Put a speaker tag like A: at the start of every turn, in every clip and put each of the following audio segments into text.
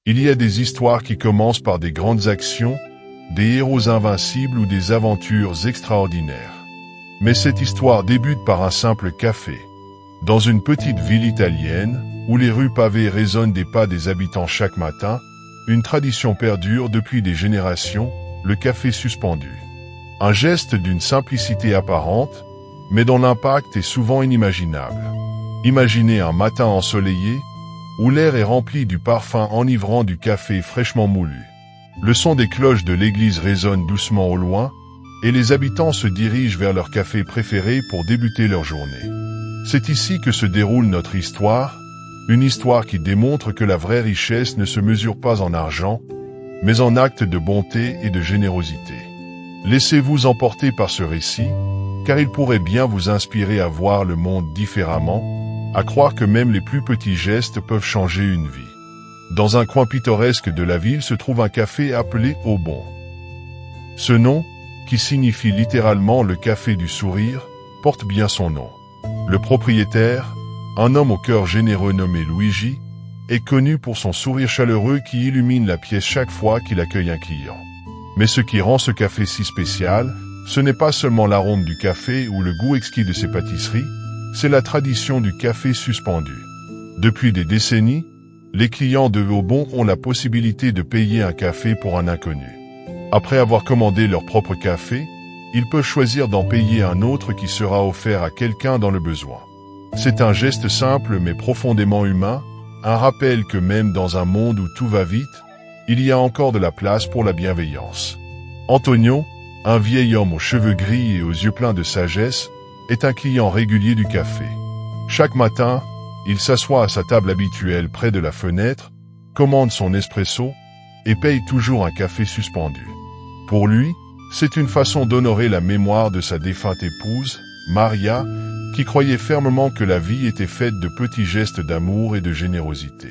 A: Il y a des histoires qui commencent par des grandes actions, des héros invincibles ou des aventures extraordinaires. Mais cette histoire débute par un simple café. Dans une petite ville italienne, où les rues pavées résonnent des pas des habitants chaque matin, une tradition perdure depuis des générations, le café suspendu. Un geste d'une simplicité apparente, mais dont l'impact est souvent inimaginable. Imaginez un matin ensoleillé, où l'air est rempli du parfum enivrant du café fraîchement moulu. Le son des cloches de l'église résonne doucement au loin, et les habitants se dirigent vers leur café préféré pour débuter leur journée. C'est ici que se déroule notre histoire, une histoire qui démontre que la vraie richesse ne se mesure pas en argent, mais en actes de bonté et de générosité. Laissez-vous emporter par ce récit, car il pourrait bien vous inspirer à voir le monde différemment, à croire que même les plus petits gestes peuvent changer une vie. Dans un coin pittoresque de la ville se trouve un café appelé Au Bon. Ce nom, qui signifie littéralement le café du sourire, porte bien son nom. Le propriétaire, un homme au cœur généreux nommé Luigi, est connu pour son sourire chaleureux qui illumine la pièce chaque fois qu'il accueille un client. Mais ce qui rend ce café si spécial, ce n'est pas seulement l'arôme du café ou le goût exquis de ses pâtisseries, c'est la tradition du café suspendu. Depuis des décennies, les clients de Au Bon ont la possibilité de payer un café pour un inconnu. Après avoir commandé leur propre café, ils peuvent choisir d'en payer un autre qui sera offert à quelqu'un dans le besoin. C'est un geste simple mais profondément humain, un rappel que même dans un monde où tout va vite, il y a encore de la place pour la bienveillance. Antonio, un vieil homme aux cheveux gris et aux yeux pleins de sagesse, est un client régulier du café. Chaque matin, il s'assoit à sa table habituelle près de la fenêtre, commande son espresso et paye toujours un café suspendu. Pour lui, c'est une façon d'honorer la mémoire de sa défunte épouse, Maria, qui croyait fermement que la vie était faite de petits gestes d'amour et de générosité.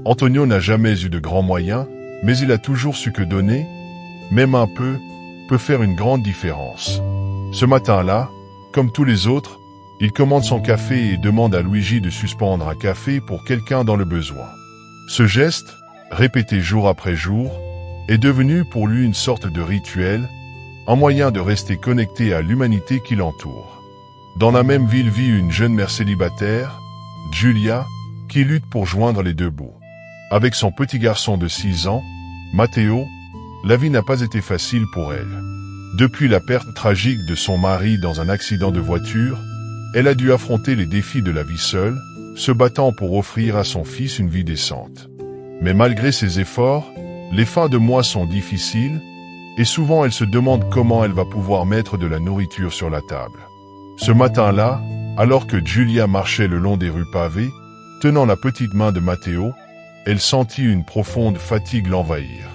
A: Antonio n'a jamais eu de grands moyens, mais il a toujours su que donner, même un peu, peut faire une grande différence. Ce matin-là, comme tous les autres, il commande son café et demande à Luigi de suspendre un café pour quelqu'un dans le besoin. Ce geste, répété jour après jour, est devenu pour lui une sorte de rituel, un moyen de rester connecté à l'humanité qui l'entoure. Dans la même ville vit une jeune mère célibataire, Giulia, qui lutte pour joindre les deux bouts. Avec son petit garçon de 6 ans, Matteo, la vie n'a pas été facile pour elle. Depuis la perte tragique de son mari dans un accident de voiture, elle a dû affronter les défis de la vie seule, se battant pour offrir à son fils une vie décente. Mais malgré ses efforts, les fins de mois sont difficiles, et souvent elle se demande comment elle va pouvoir mettre de la nourriture sur la table. Ce matin-là, alors que Giulia marchait le long des rues pavées, tenant la petite main de Matteo, elle sentit une profonde fatigue l'envahir.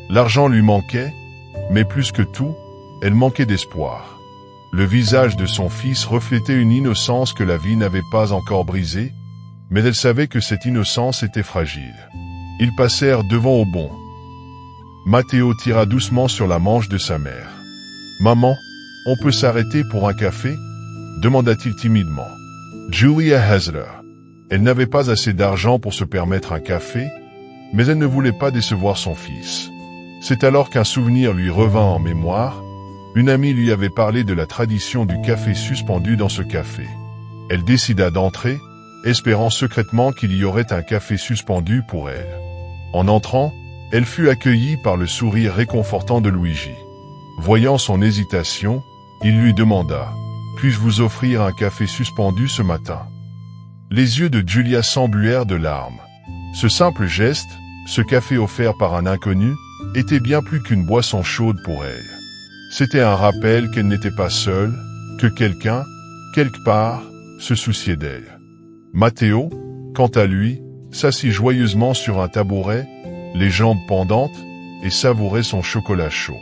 A: L'argent lui manquait, mais plus que tout, elle manquait d'espoir. Le visage de son fils reflétait une innocence que la vie n'avait pas encore brisée, mais elle savait que cette innocence était fragile. Ils passèrent devant Au Bon. Matteo tira doucement sur la manche de sa mère. « Maman, on peut s'arrêter pour un café ?» demanda-t-il timidement. Giulia hésita. Elle n'avait pas assez d'argent pour se permettre un café, mais elle ne voulait pas décevoir son fils. C'est alors qu'un souvenir lui revint en mémoire. Une amie lui avait parlé de la tradition du café suspendu dans ce café. Elle décida d'entrer, espérant secrètement qu'il y aurait un café suspendu pour elle. En entrant, elle fut accueillie par le sourire réconfortant de Luigi. Voyant son hésitation, il lui demanda « Puis-je vous offrir un café suspendu ce matin ?» Les yeux de Giulia s'embuèrent de larmes. Ce simple geste, ce café offert par un inconnu, était bien plus qu'une boisson chaude pour elle. C'était un rappel qu'elle n'était pas seule, que quelqu'un, quelque part, se souciait d'elle. Matteo, quant à lui, s'assit joyeusement sur un tabouret, les jambes pendantes, et savourait son chocolat chaud.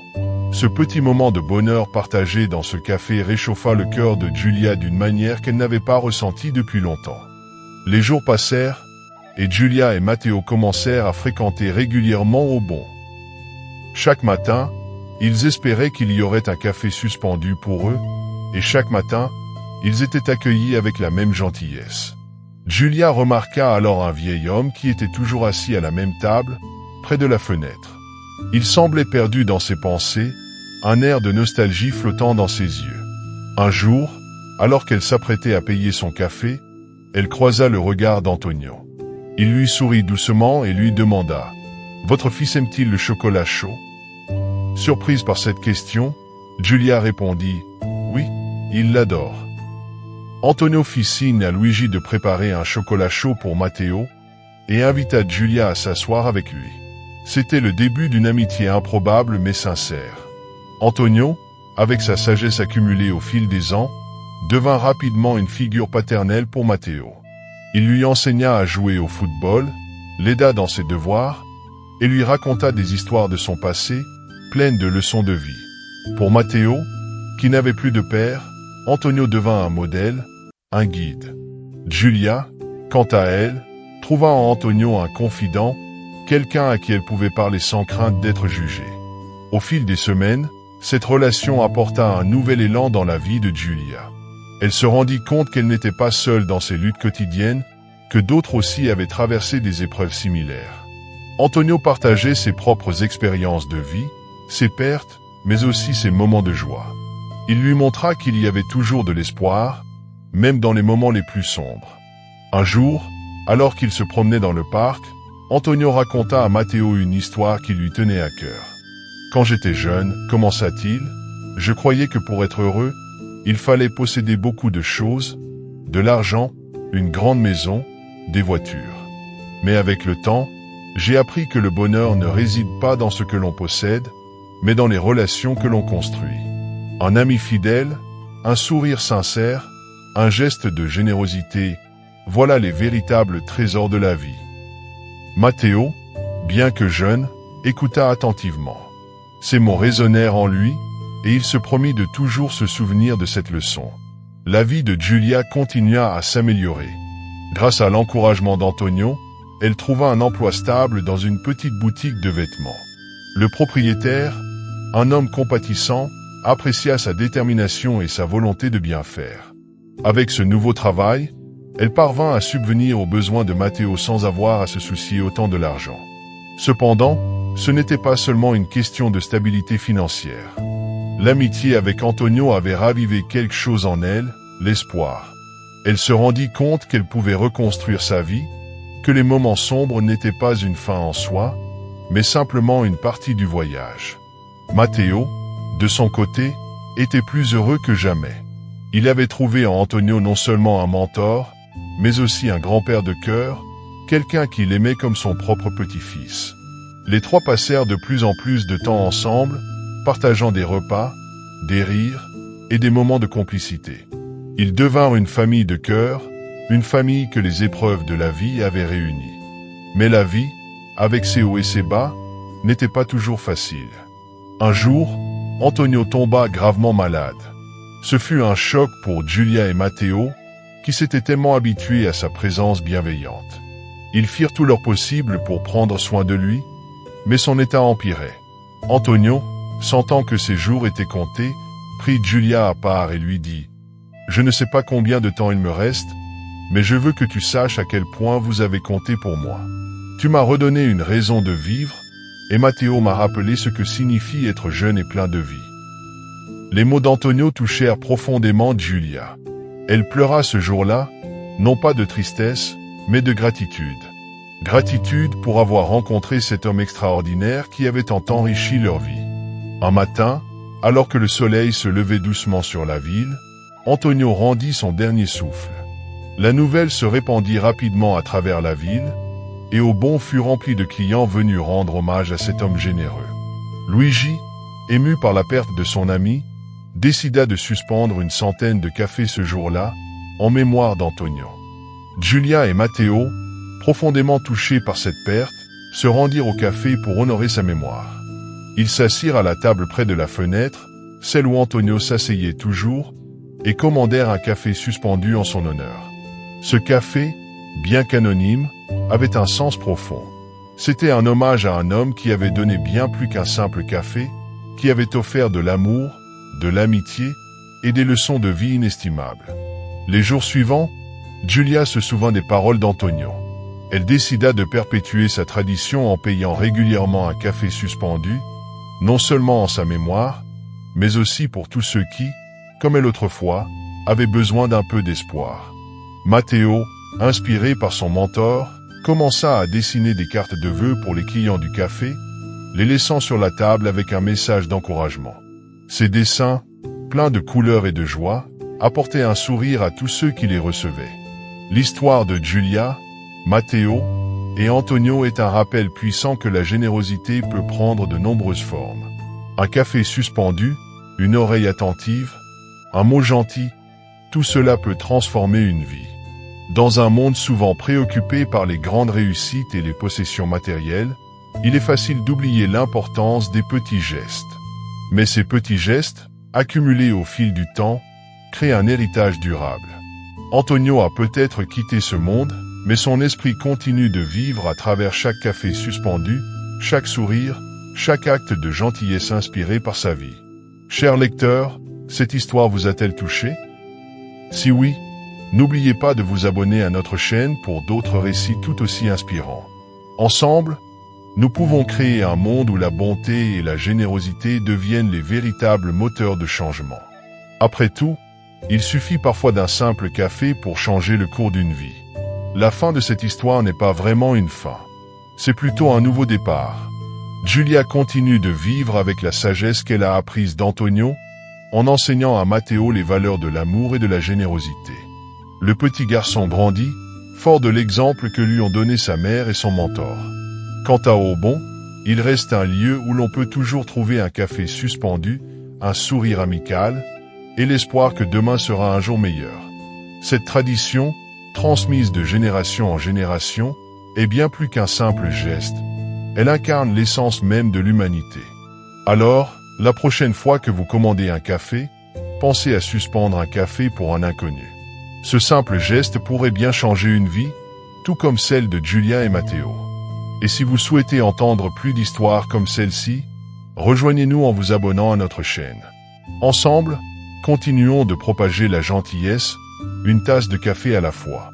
A: Ce petit moment de bonheur partagé dans ce café réchauffa le cœur de Giulia d'une manière qu'elle n'avait pas ressentie depuis longtemps. Les jours passèrent, et Giulia et Matteo commencèrent à fréquenter régulièrement Au Bon. Chaque matin, ils espéraient qu'il y aurait un café suspendu pour eux, et chaque matin, ils étaient accueillis avec la même gentillesse. Giulia remarqua alors un vieil homme qui était toujours assis à la même table, près de la fenêtre. Il semblait perdu dans ses pensées, un air de nostalgie flottant dans ses yeux. Un jour, alors qu'elle s'apprêtait à payer son café, elle croisa le regard d'Antonio. Il lui sourit doucement et lui demanda « Votre fils aime-t-il le chocolat chaud ?» Surprise par cette question, Giulia répondit « Oui, il l'adore. » Antonio fit signe à Luigi de préparer un chocolat chaud pour Matteo et invita Giulia à s'asseoir avec lui. C'était le début d'une amitié improbable mais sincère. Antonio, avec sa sagesse accumulée au fil des ans, devint rapidement une figure paternelle pour Matteo. Il lui enseigna à jouer au football, l'aida dans ses devoirs et lui raconta des histoires de son passé, pleines de leçons de vie. Pour Matteo, qui n'avait plus de père, Antonio devint un modèle, un guide. Giulia, quant à elle, trouva en Antonio un confident, quelqu'un à qui elle pouvait parler sans crainte d'être jugée. Au fil des semaines, cette relation apporta un nouvel élan dans la vie de Giulia. Elle se rendit compte qu'elle n'était pas seule dans ses luttes quotidiennes, que d'autres aussi avaient traversé des épreuves similaires. Antonio partageait ses propres expériences de vie, ses pertes, mais aussi ses moments de joie. Il lui montra qu'il y avait toujours de l'espoir, même dans les moments les plus sombres. Un jour, alors qu'il se promenait dans le parc, Antonio raconta à Matteo une histoire qui lui tenait à cœur. « Quand j'étais jeune, commença-t-il, je croyais que pour être heureux, il fallait posséder beaucoup de choses, de l'argent, une grande maison, des voitures. Mais avec le temps, j'ai appris que le bonheur ne réside pas dans ce que l'on possède, mais dans les relations que l'on construit. Un ami fidèle, un sourire sincère, un geste de générosité, voilà les véritables trésors de la vie. » Matteo, bien que jeune, écouta attentivement. Ces mots résonnèrent en lui, et il se promit de toujours se souvenir de cette leçon. La vie de Giulia continua à s'améliorer. Grâce à l'encouragement d'Antonio, elle trouva un emploi stable dans une petite boutique de vêtements. Le propriétaire, un homme compatissant, apprécia sa détermination et sa volonté de bien faire. Avec ce nouveau travail, elle parvint à subvenir aux besoins de Matteo sans avoir à se soucier autant de l'argent. Cependant, ce n'était pas seulement une question de stabilité financière. L'amitié avec Antonio avait ravivé quelque chose en elle, l'espoir. Elle se rendit compte qu'elle pouvait reconstruire sa vie, que les moments sombres n'étaient pas une fin en soi, mais simplement une partie du voyage. Matteo, de son côté, était plus heureux que jamais. Il avait trouvé en Antonio non seulement un mentor, mais aussi un grand-père de cœur, quelqu'un qu'il aimait comme son propre petit-fils. Les trois passèrent de plus en plus de temps ensemble, partageant des repas, des rires et des moments de complicité. Ils devinrent une famille de cœur, une famille que les épreuves de la vie avaient réunie. Mais la vie, avec ses hauts et ses bas, n'était pas toujours facile. Un jour, Antonio tomba gravement malade. Ce fut un choc pour Giulia et Matteo, qui s'étaient tellement habitués à sa présence bienveillante. Ils firent tout leur possible pour prendre soin de lui, mais son état empirait. Antonio, sentant que ses jours étaient comptés, prit Giulia à part et lui dit « Je ne sais pas combien de temps il me reste, mais je veux que tu saches à quel point vous avez compté pour moi. Tu m'as redonné une raison de vivre, et Matteo m'a rappelé ce que signifie être jeune et plein de vie. » Les mots d'Antonio touchèrent profondément Giulia. Elle pleura ce jour-là, non pas de tristesse, mais de gratitude. Gratitude pour avoir rencontré cet homme extraordinaire qui avait tant enrichi leur vie. Un matin, alors que le soleil se levait doucement sur la ville, Antonio rendit son dernier souffle. La nouvelle se répandit rapidement à travers la ville, et Aubon fut rempli de clients venus rendre hommage à cet homme généreux. Luigi, ému par la perte de son ami, décida de suspendre une centaine de cafés ce jour-là, en mémoire d'Antonio. Giulia et Matteo, profondément touchés par cette perte, se rendirent au café pour honorer sa mémoire. Ils s'assirent à la table près de la fenêtre, celle où Antonio s'asseyait toujours, et commandèrent un café suspendu en son honneur. Ce café, bien qu'anonyme, avait un sens profond. C'était un hommage à un homme qui avait donné bien plus qu'un simple café, qui avait offert de l'amour, de l'amitié et des leçons de vie inestimables. Les jours suivants, Giulia se souvint des paroles d'Antonio. Elle décida de perpétuer sa tradition en payant régulièrement un café suspendu, non seulement en sa mémoire, mais aussi pour tous ceux qui, comme elle autrefois, avaient besoin d'un peu d'espoir. Matteo, inspiré par son mentor, commença à dessiner des cartes de vœux pour les clients du café, les laissant sur la table avec un message d'encouragement. Ces dessins, pleins de couleurs et de joie, apportaient un sourire à tous ceux qui les recevaient. L'histoire de Giulia, Matteo et Antonio est un rappel puissant que la générosité peut prendre de nombreuses formes. Un café suspendu, une oreille attentive, un mot gentil, tout cela peut transformer une vie. Dans un monde souvent préoccupé par les grandes réussites et les possessions matérielles, il est facile d'oublier l'importance des petits gestes. Mais ces petits gestes, accumulés au fil du temps, créent un héritage durable. Antonio a peut-être quitté ce monde, mais son esprit continue de vivre à travers chaque café suspendu, chaque sourire, chaque acte de gentillesse inspiré par sa vie. Chers lecteurs, cette histoire vous a-t-elle touché? Si oui, n'oubliez pas de vous abonner à notre chaîne pour d'autres récits tout aussi inspirants. Ensemble, nous pouvons créer un monde où la bonté et la générosité deviennent les véritables moteurs de changement. Après tout, il suffit parfois d'un simple café pour changer le cours d'une vie. La fin de cette histoire n'est pas vraiment une fin. C'est plutôt un nouveau départ. Giulia continue de vivre avec la sagesse qu'elle a apprise d'Antonio, en enseignant à Matteo les valeurs de l'amour et de la générosité. Le petit garçon grandit, fort de l'exemple que lui ont donné sa mère et son mentor. Quant à Aubon, il reste un lieu où l'on peut toujours trouver un café suspendu, un sourire amical, et l'espoir que demain sera un jour meilleur. Cette tradition, transmise de génération en génération, est bien plus qu'un simple geste. Elle incarne l'essence même de l'humanité. Alors, la prochaine fois que vous commandez un café, pensez à suspendre un café pour un inconnu. Ce simple geste pourrait bien changer une vie, tout comme celle de Giulia et Matteo. Et si vous souhaitez entendre plus d'histoires comme celle-ci, rejoignez-nous en vous abonnant à notre chaîne. Ensemble, continuons de propager la gentillesse, une tasse de café à la fois.